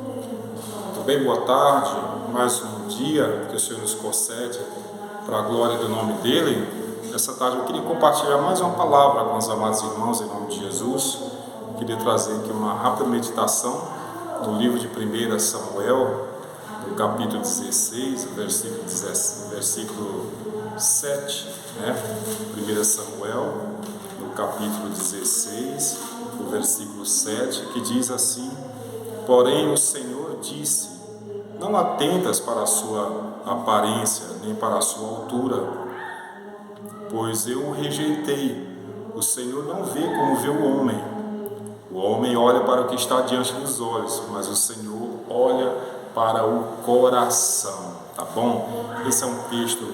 Muito bem, boa tarde. Mais um dia que o Senhor nos concede para a glória do nome dEle. Nessa tarde eu queria compartilhar mais uma palavra com os amados irmãos em nome de Jesus. Queria trazer aqui uma rápida meditação do livro de 1 Samuel, no capítulo 16, versículo 7, 1 Samuel, no capítulo 16, o versículo 7, que diz assim: Porém o Senhor disse: não atentas para a sua aparência, nem para a sua altura, pois eu o rejeitei. O Senhor não vê como vê o homem. O homem olha para o que está diante dos olhos, mas o Senhor olha para o coração. Tá bom? Esse é um texto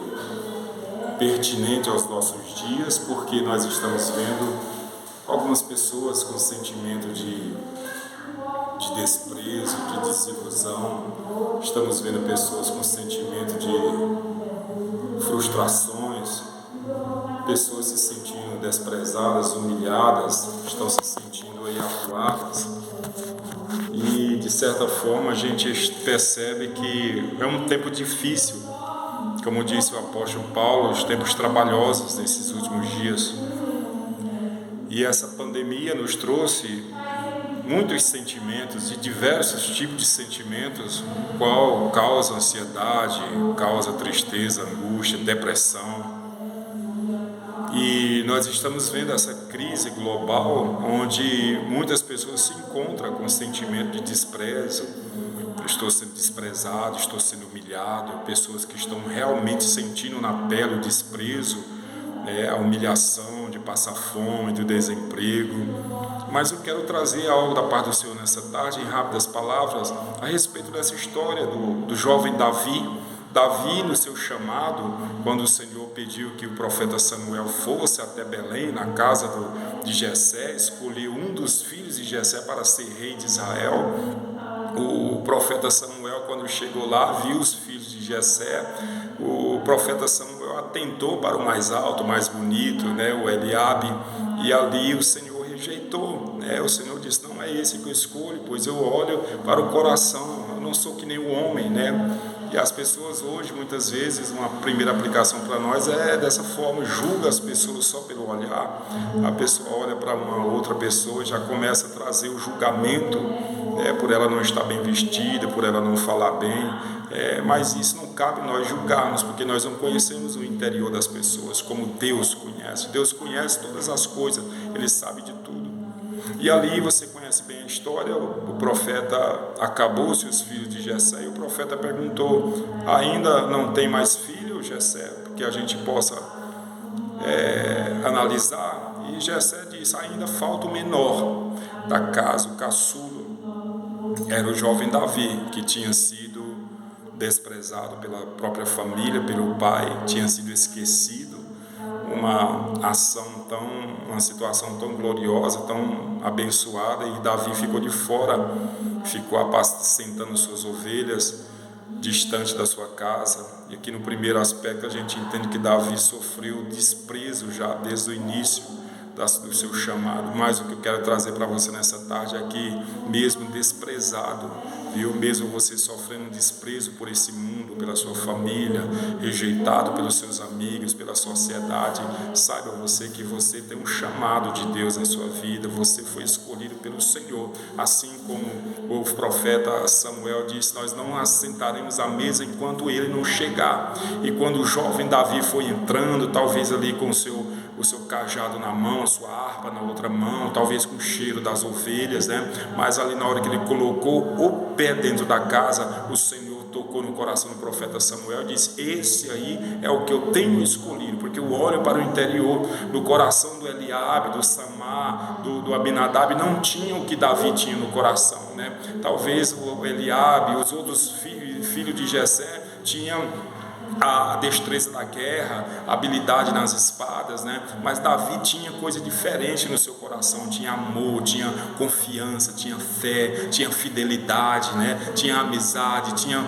pertinente aos nossos dias, porque nós estamos vendo algumas pessoas com sentimento de desprezo, de desilusão. Estamos vendo pessoas com sentimento de frustrações, pessoas se sentindo desprezadas, humilhadas, estão se sentindo acuadas. E de certa forma a gente percebe que é um tempo difícil, como disse o apóstolo Paulo, os tempos trabalhosos nesses últimos dias. E essa pandemia nos trouxe muitos sentimentos, de diversos tipos de sentimentos, qual causa ansiedade, causa tristeza, angústia, depressão. E nós estamos vendo essa crise global, onde muitas pessoas se encontram com sentimento de desprezo. Estou sendo desprezado, estou sendo humilhado. Pessoas que estão realmente sentindo na pele o desprezo, a humilhação de passar fome, do desemprego. Mas eu quero trazer algo da parte do Senhor nessa tarde, em rápidas palavras, a respeito dessa história do jovem Davi. Davi, no seu chamado, quando o Senhor pediu que o profeta Samuel fosse até Belém, na casa de Jessé, escolheu um dos filhos de Jessé para ser rei de Israel. O profeta Samuel, quando chegou lá, viu os filhos de Jessé. O profeta Samuel atentou para o mais alto, o mais bonito, o Eliabe, e ali o Senhor rejeitou. O Senhor disse: não é esse que eu escolho, pois eu olho para o coração, eu não sou que nem o homem, E as pessoas hoje, muitas vezes, uma primeira aplicação para nós é dessa forma: julga as pessoas só pelo olhar. A pessoa olha para uma outra pessoa e já começa a trazer o julgamento, por ela não estar bem vestida, por ela não falar bem. Mas isso não cabe nós julgarmos, porque nós não conhecemos o interior das pessoas como Deus conhece. Deus conhece todas as coisas, Ele sabe de tudo. E ali você conhece bem a história. O profeta acabou-se os filhos de Jessé, e o profeta perguntou: ainda não tem mais filho, Jessé, que a gente possa analisar? E Jessé disse: ainda falta o menor da casa, o caçulo. Era o jovem Davi, que tinha sido desprezado pela própria família, pelo pai, tinha sido esquecido. Uma situação tão gloriosa, tão abençoada, e Davi ficou de fora, ficou apacentando suas ovelhas, distante da sua casa. E aqui no primeiro aspecto a gente entende que Davi sofreu desprezo já desde o início do seu chamado. Mas o que eu quero trazer para você nessa tarde é que, mesmo desprezado, mesmo você sofrendo desprezo por esse mundo, pela sua família, rejeitado pelos seus amigos, pela sociedade, saiba você que você tem um chamado de Deus na sua vida. Você foi escolhido pelo Senhor, assim como o profeta Samuel disse: nós não assentaremos à mesa enquanto ele não chegar. E quando o jovem Davi foi entrando, talvez ali com o seu cajado na mão, a sua harpa na outra mão, talvez com o cheiro das ovelhas, mas ali na hora que ele colocou o pé dentro da casa, o Senhor tocou no coração do profeta Samuel e disse: esse aí é o que eu tenho escolhido, porque eu olho para o interior do coração do Eliabe, do Samar, do Abinadab. Não tinha o que Davi tinha no coração, Talvez o Eliabe, os outros filhos de Jessé tinham a destreza da guerra, a habilidade nas espadas, Mas Davi tinha coisa diferente no seu coração. Tinha amor, tinha confiança, tinha fé, tinha fidelidade, Tinha amizade, tinha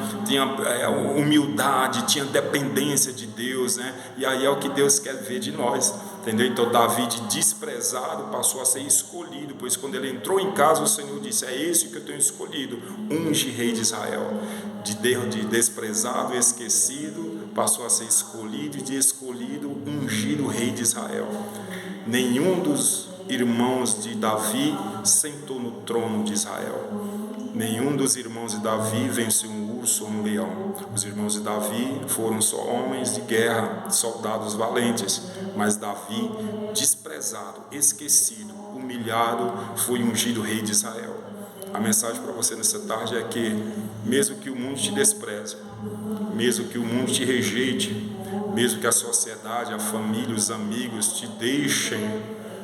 humildade, tinha dependência de Deus, E aí é o que Deus quer ver de nós. Entendeu? Então Davi, de desprezado, passou a ser escolhido, pois quando ele entrou em casa, o Senhor disse: é esse que eu tenho escolhido, unge rei de Israel. De desprezado, esquecido, passou a ser escolhido, e de escolhido, ungido rei de Israel. Nenhum dos irmãos de Davi sentou no trono de Israel. Nenhum dos irmãos de Davi venceu um urso ou um leão. Os irmãos de Davi foram só homens de guerra, soldados valentes. Mas Davi, desprezado, esquecido, humilhado, foi ungido rei de Israel. A mensagem para você nessa tarde é que, mesmo que o mundo te despreze, mesmo que o mundo te rejeite, mesmo que a sociedade, a família, os amigos te deixem,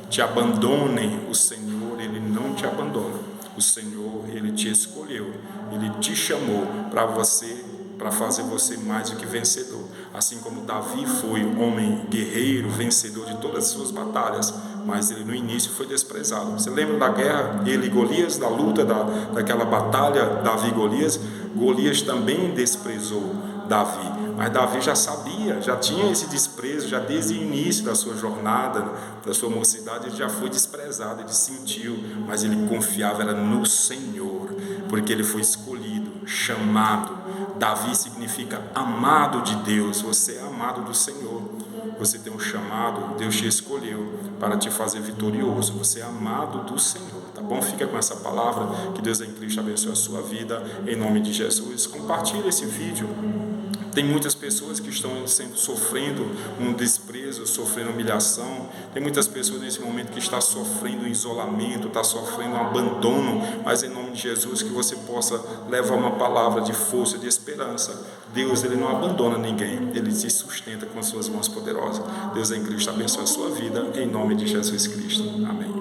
te abandonem, o Senhor, Ele não te abandona. O Senhor, Ele te escolheu, Ele te chamou para fazer você mais do que vencedor. Assim como Davi foi um homem guerreiro, vencedor de todas as suas batalhas, mas ele no início foi desprezado. Você lembra da guerra, ele e Golias, da luta, daquela batalha, Davi e Golias? Golias também desprezou Davi, mas Davi já sabia, já tinha esse desprezo, já desde o início da sua jornada, da sua mocidade, ele já foi desprezado, ele sentiu, mas ele confiava era no Senhor, porque ele foi escolhido, chamado. Davi significa amado de Deus, você é amado do Senhor, você tem um chamado, Deus te escolheu para te fazer vitorioso, você é amado do Senhor, tá bom? Fica com essa palavra, que Deus em Cristo abençoe a sua vida, em nome de Jesus. Compartilhe esse vídeo. Tem muitas pessoas que estão sofrendo um desprezo, sofrendo humilhação. Tem muitas pessoas nesse momento que estão sofrendo isolamento, estão sofrendo um abandono. Mas em nome de Jesus, que você possa levar uma palavra de força, de esperança. Deus, Ele não abandona ninguém. Ele te sustenta com as suas mãos poderosas. Deus em Cristo abençoe a sua vida, em nome de Jesus Cristo. Amém.